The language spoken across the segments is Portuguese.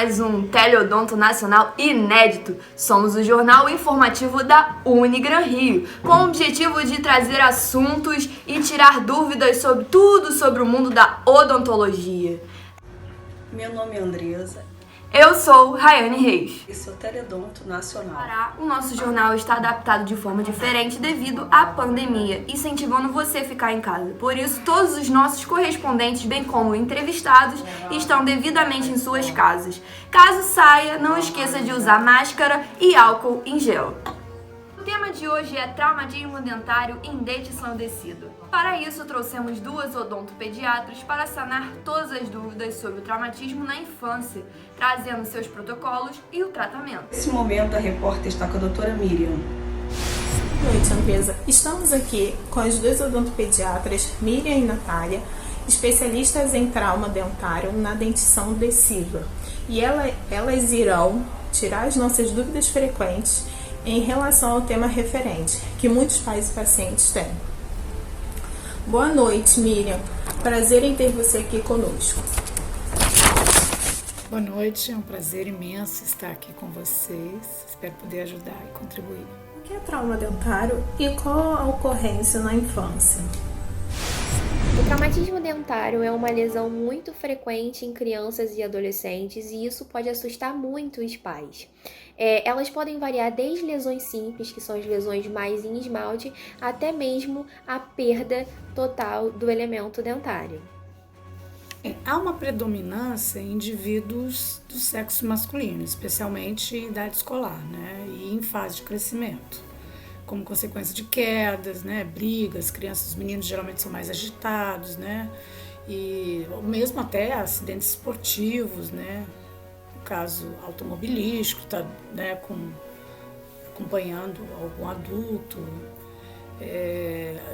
mais um Teleodonto Nacional inédito. Somos o jornal informativo da Unigran Rio, com o objetivo de trazer assuntos e tirar dúvidas sobre tudo sobre o mundo da odontologia. Meu nome é Andresa. Eu sou Rayane Reis. Esse é o Teleodonto Nacional. O nosso jornal está adaptado de forma diferente devido à pandemia, incentivando você a ficar em casa. Por isso, todos os nossos correspondentes, bem como entrevistados, estão devidamente em suas casas. Caso saia, não esqueça de usar máscara e álcool em gel. O tema de hoje é traumatismo dentário em dente ensandecido. Para isso, trouxemos duas odontopediatras para sanar todas as dúvidas sobre o traumatismo na infância, trazendo seus protocolos e o tratamento. Nesse momento, a repórter está com a doutora Miriam. Boa noite, Andresa. Estamos aqui com as duas odontopediatras, Miriam e Natália, especialistas em trauma dentário na dentição decídua. E elas irão tirar as nossas dúvidas frequentes em relação ao tema referente, que muitos pais e pacientes têm. Boa noite, Miriam. Prazer em ter você aqui conosco. Boa noite, é um prazer imenso estar aqui com vocês. Espero poder ajudar e contribuir. O que é trauma dentário e qual a ocorrência na infância? O traumatismo dentário é uma lesão muito frequente em crianças e adolescentes e isso pode assustar muito os pais. Elas podem variar desde lesões simples, que são as lesões mais em esmalte, até mesmo a perda total do elemento dentário. Há uma predominância em indivíduos do sexo masculino, especialmente em idade escolar, né, e em fase de crescimento, como consequência de quedas, né, brigas. Crianças, os meninos geralmente são mais agitados, né, e mesmo até acidentes esportivos, né, no caso automobilístico, tá, né, acompanhando algum adulto.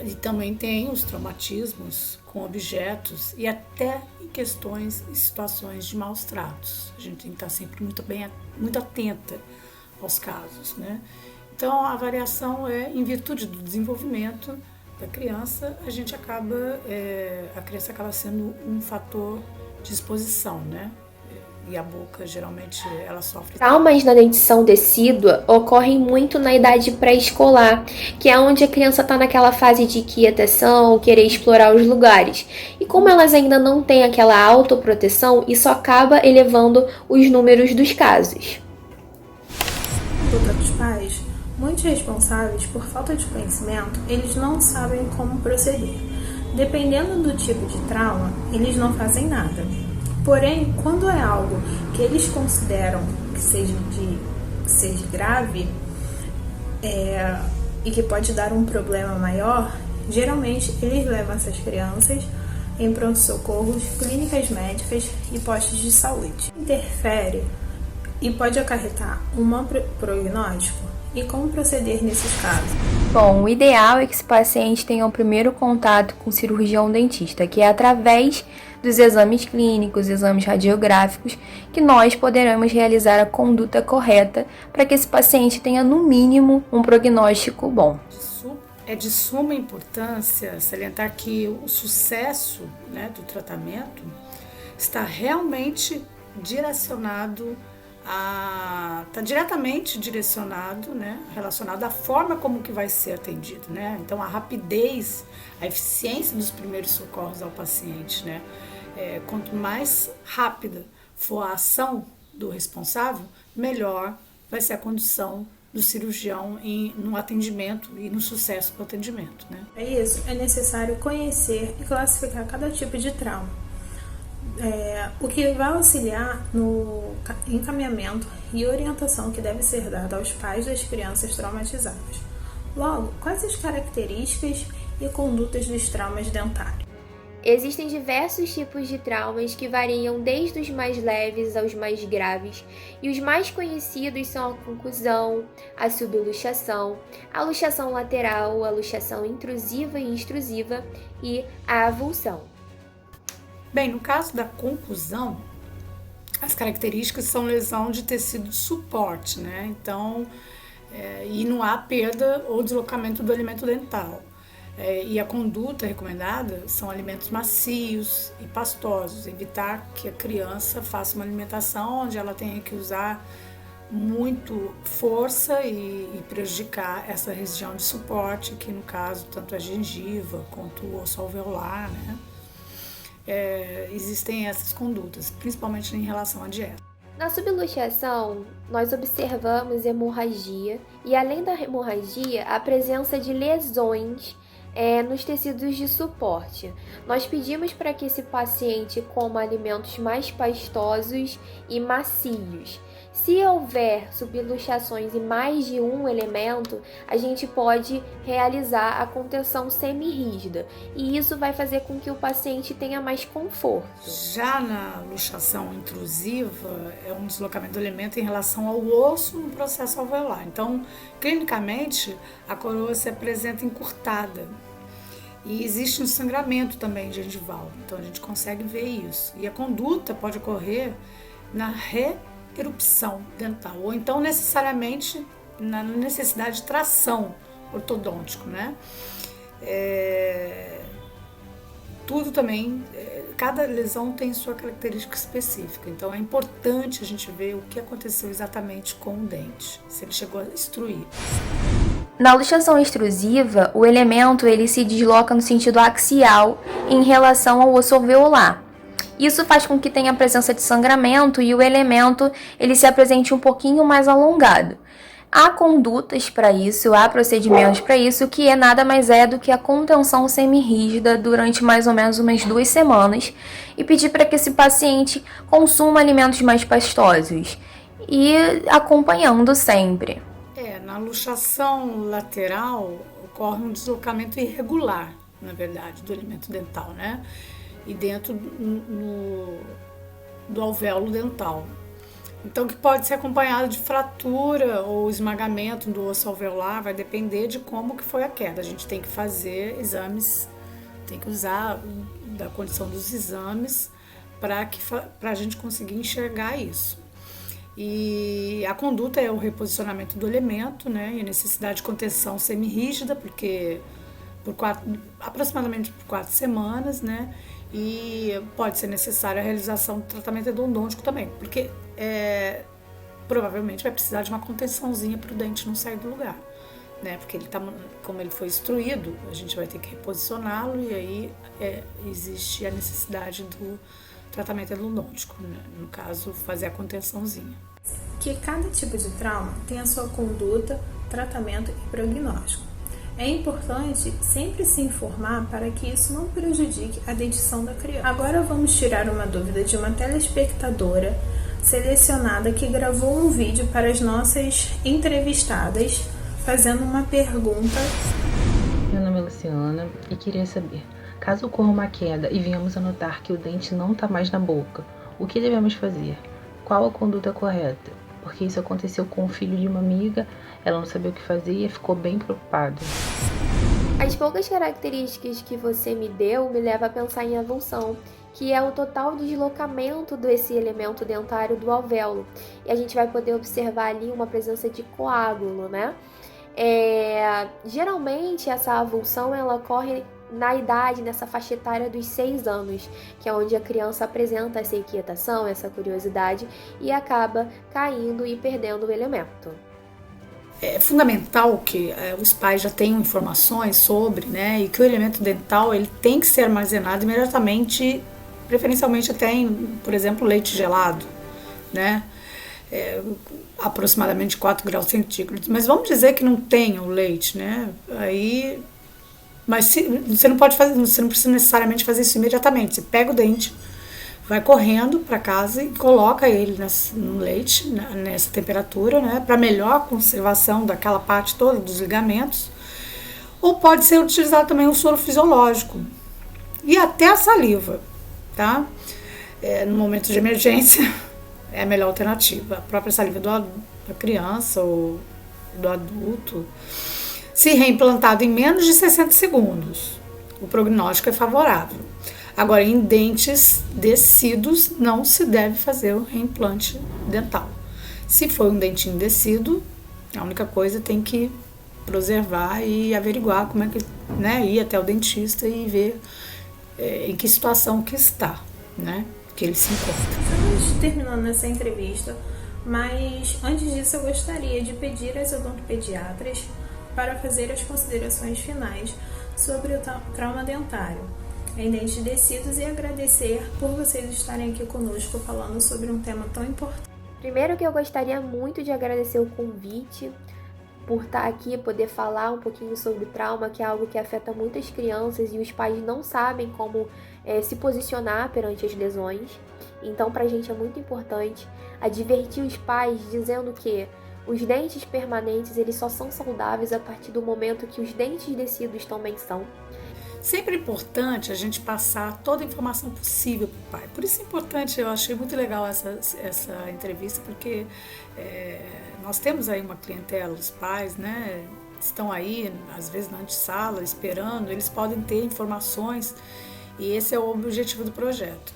E também tem os traumatismos com objetos e até em questões e situações de maus tratos. A gente tem que estar sempre muito atenta aos casos, né? Então a variação é em virtude do desenvolvimento da criança, a criança acaba sendo um fator de exposição, né? E a boca, geralmente, ela sofre. Traumas na dentição decídua ocorrem muito na idade pré-escolar, que é onde a criança está naquela fase de quietação, querer explorar os lugares. E como elas ainda não têm aquela autoproteção, isso acaba elevando os números dos casos. Os pais, muitos responsáveis por falta de conhecimento, eles não sabem como proceder. Dependendo do tipo de trauma, eles não fazem nada. Porém, quando é algo que eles consideram que seja grave e que pode dar um problema maior, geralmente eles levam essas crianças em pronto-socorros, clínicas médicas e postos de saúde. Interfere e pode acarretar um mau prognóstico. E como proceder nesses casos? Bom, o ideal é que esse paciente tenha o primeiro contato com o cirurgião dentista, que é através dos exames clínicos, exames radiográficos, que nós poderemos realizar a conduta correta para que esse paciente tenha, no mínimo, um prognóstico bom. É de suma importância salientar que o sucesso, né, do tratamento está realmente diretamente direcionado, né, relacionado à forma como que vai ser atendido, né? Então a rapidez, a eficiência dos primeiros socorros ao paciente, né? Quanto mais rápida for a ação do responsável, melhor vai ser a condução do cirurgião no atendimento e no sucesso do atendimento, né? É isso, é necessário conhecer e classificar cada tipo de trauma. O que vai auxiliar no encaminhamento e orientação que deve ser dada aos pais das crianças traumatizadas. Logo, quais as características e condutas dos traumas dentários? Existem diversos tipos de traumas que variam desde os mais leves aos mais graves, e os mais conhecidos são a contusão, a subluxação, a luxação lateral, a luxação intrusiva e extrusiva e a avulsão. Bem, no caso da contusão, as características são lesão de tecido de suporte, né? Então, e não há perda ou deslocamento do alimento dental. E a conduta recomendada são alimentos macios e pastosos, evitar que a criança faça uma alimentação onde ela tenha que usar muito força e prejudicar essa região de suporte, que no caso tanto a gengiva quanto o osso alveolar, né? Existem essas condutas, principalmente em relação à dieta. Na subluxação, nós observamos hemorragia e, além da hemorragia, a presença de lesões nos tecidos de suporte. Nós pedimos para que esse paciente coma alimentos mais pastosos e macios. Se houver subluxações em mais de um elemento, a gente pode realizar a contenção semirrígida e isso vai fazer com que o paciente tenha mais conforto. Já na luxação intrusiva, é um deslocamento do elemento em relação ao osso no processo alveolar. Então, clinicamente, a coroa se apresenta encurtada e existe um sangramento também gengival, então a gente consegue ver isso. E a conduta pode ocorrer na erupção dental, ou então necessariamente na necessidade de tração ortodôntico, né? Tudo também, cada lesão tem sua característica específica, então é importante a gente ver o que aconteceu exatamente com o dente, se ele chegou a extruir. Na luxação extrusiva, o elemento ele se desloca no sentido axial em relação ao osso alveolar. Isso faz com que tenha a presença de sangramento e o elemento ele se apresente um pouquinho mais alongado. Há condutas para isso, há procedimentos para isso, que nada mais é do que a contenção semirrígida durante mais ou menos umas 2 semanas e pedir para que esse paciente consuma alimentos mais pastosos e acompanhando sempre. Na luxação lateral ocorre um deslocamento irregular, na verdade, do elemento dental, né? E dentro do alvéolo dental. Então, que pode ser acompanhado de fratura ou esmagamento do osso alveolar, vai depender de como que foi a queda. A gente tem que fazer exames, tem que usar da condição dos exames para a gente conseguir enxergar isso. E a conduta é o reposicionamento do elemento, né? E a necessidade de contenção semirrígida, porque aproximadamente por 4 semanas, né? E pode ser necessária a realização do tratamento endodôntico também, porque provavelmente vai precisar de uma contençãozinha para o dente não sair do lugar, né? Porque como ele foi extruído, a gente vai ter que reposicioná-lo e aí existe a necessidade do tratamento endodôntico, né? No caso, fazer a contençãozinha. Que cada tipo de trauma tem a sua conduta, tratamento e prognóstico. É importante sempre se informar para que isso não prejudique a dentição da criança. Agora vamos tirar uma dúvida de uma telespectadora selecionada que gravou um vídeo para as nossas entrevistadas fazendo uma pergunta. Meu nome é Luciana e queria saber, caso ocorra uma queda e venhamos a notar que o dente não está mais na boca, o que devemos fazer? Qual a conduta correta? Porque isso aconteceu com o filho de uma amiga, ela não sabia o que fazer e ficou bem preocupada. As poucas características que você me deu me levam a pensar em avulsão, que é o total deslocamento desse elemento dentário do alvéolo. E a gente vai poder observar ali uma presença de coágulo, né? Geralmente essa avulsão ela ocorre na idade, nessa faixa etária dos 6 anos, que é onde a criança apresenta essa inquietação, essa curiosidade e acaba caindo e perdendo o elemento. É fundamental que os pais já tenham informações sobre, né, e que o elemento dental ele tem que ser armazenado imediatamente, preferencialmente até em, por exemplo, leite gelado, né, aproximadamente 4 graus centígrados. Mas vamos dizer que não tenha o leite, né, aí... Mas você não precisa necessariamente fazer isso imediatamente. Você pega o dente, vai correndo para casa e coloca ele no leite, nessa temperatura, né, para melhor conservação daquela parte toda dos ligamentos. Ou pode ser utilizado também o soro fisiológico e até a saliva, tá? No momento de emergência é a melhor alternativa. A própria saliva da criança ou do adulto. Se reimplantado em menos de 60 segundos, o prognóstico é favorável. Agora, em dentes descidos, não se deve fazer o reimplante dental. Se for um dentinho descido, a única coisa tem que preservar e averiguar como é que, né, ir até o dentista e ver em que situação que está, né, que ele se encontra. Estamos terminando essa entrevista, mas antes disso eu gostaria de pedir às odontopediatras para fazer as considerações finais sobre o trauma dentário em dentes descidos e agradecer por vocês estarem aqui conosco falando sobre um tema tão importante. Primeiro que eu gostaria muito de agradecer o convite por estar aqui, poder falar um pouquinho sobre trauma, que é algo que afeta muitas crianças e os pais não sabem como se posicionar perante as lesões. Então, pra gente é muito importante advertir os pais dizendo que os dentes permanentes, eles só são saudáveis a partir do momento que os dentes descidos também são. Sempre é importante a gente passar toda a informação possível para o pai. Por isso é importante, eu achei muito legal essa entrevista, porque nós temos aí uma clientela, os pais, né, estão aí, às vezes na antessala, esperando, eles podem ter informações e esse é o objetivo do projeto.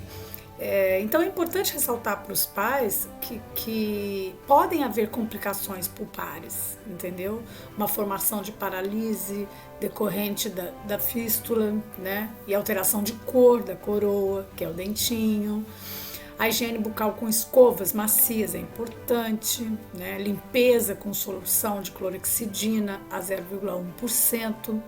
Então é importante ressaltar para os pais que podem haver complicações pulpares, entendeu? Uma formação de paralise decorrente da fístula, né? E alteração de cor da coroa, que é o dentinho. A higiene bucal com escovas macias é importante, né? Limpeza com solução de clorexidina a 0,1%.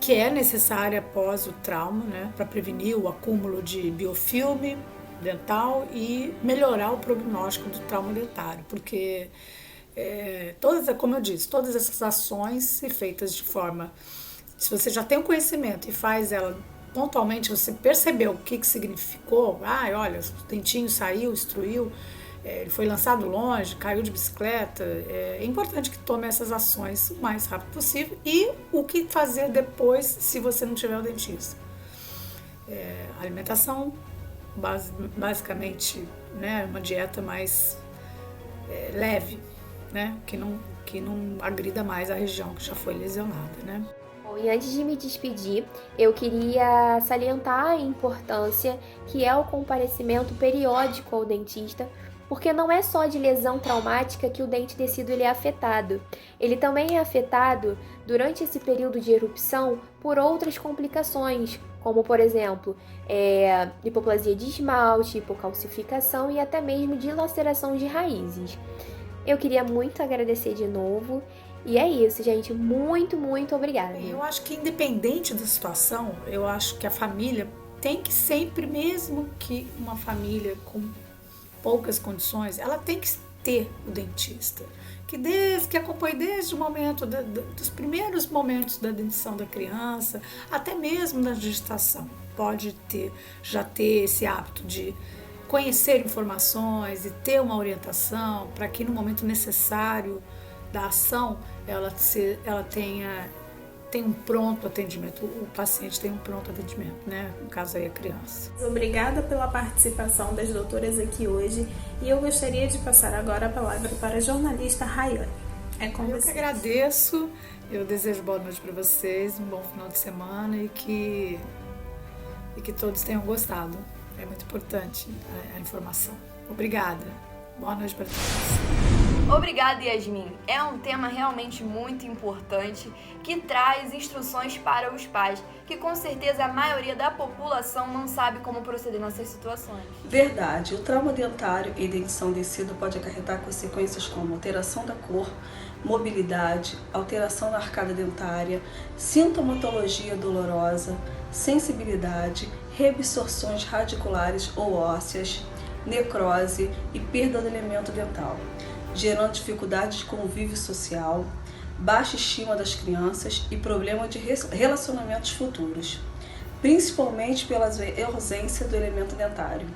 Que é necessária após o trauma, né, para prevenir o acúmulo de biofilme dental e melhorar o prognóstico do trauma dentário, porque como eu disse, todas essas ações, se feitas de forma, se você já tem o conhecimento e faz ela pontualmente, você percebeu o que significou, olha, o dentinho saiu, extruiu, ele foi lançado longe, caiu de bicicleta, é importante que tome essas ações o mais rápido possível e o que fazer depois se você não tiver o dentista. Alimentação, basicamente, né, uma dieta mais leve, né, que não agrida mais a região que já foi lesionada, né. Bom, e antes de me despedir, eu queria salientar a importância que é o comparecimento periódico ao dentista, porque não é só de lesão traumática que o dente descido ele é afetado. Ele também é afetado durante esse período de erupção por outras complicações, como por exemplo, hipoplasia de esmalte, hipocalcificação e até mesmo dilaceração de raízes. Eu queria muito agradecer de novo. E é isso, gente. Muito, muito obrigada. Eu acho que independente da situação, eu acho que a família tem que sempre, mesmo que uma família com poucas condições, ela tem que ter o dentista, que acompanhe desde o momento dos primeiros momentos da dentição da criança, até mesmo na gestação. Pode já ter esse hábito de conhecer informações e ter uma orientação para que no momento necessário da ação ela tenha um pronto atendimento, o paciente tem um pronto atendimento, né? No caso aí a criança. Obrigada pela participação das doutoras aqui hoje e eu gostaria de passar agora a palavra para a jornalista Rayane. Eu que agradeço, eu desejo boa noite para vocês, um bom final de semana e que todos tenham gostado. É muito importante a informação. Obrigada. Boa noite para todos. Obrigada, Yasmin. É um tema realmente muito importante que traz instruções para os pais, que com certeza a maioria da população não sabe como proceder nessas situações. Verdade, o trauma dentário e dentição descida pode acarretar consequências como alteração da cor, mobilidade, alteração na arcada dentária, sintomatologia dolorosa, sensibilidade, reabsorções radiculares ou ósseas, necrose e perda do elemento dental, gerando dificuldades de convívio social, baixa estima das crianças e problema de relacionamentos futuros, principalmente pela ausência do elemento dentário.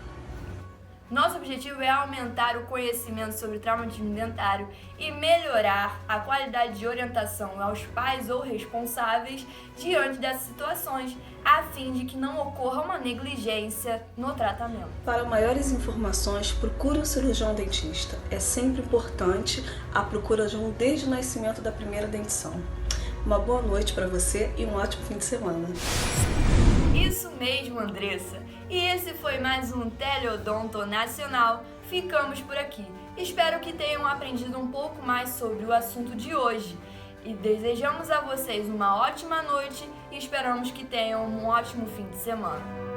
Nosso objetivo é aumentar o conhecimento sobre traumatismo dentário e melhorar a qualidade de orientação aos pais ou responsáveis diante dessas situações, a fim de que não ocorra uma negligência no tratamento. Para maiores informações, procure um cirurgião dentista. É sempre importante a procura de um desde o nascimento da primeira dentição. Uma boa noite para você e um ótimo fim de semana. Isso mesmo, Andressa. E esse foi mais um Teleodonto Nacional. Ficamos por aqui. Espero que tenham aprendido um pouco mais sobre o assunto de hoje. E desejamos a vocês uma ótima noite e esperamos que tenham um ótimo fim de semana.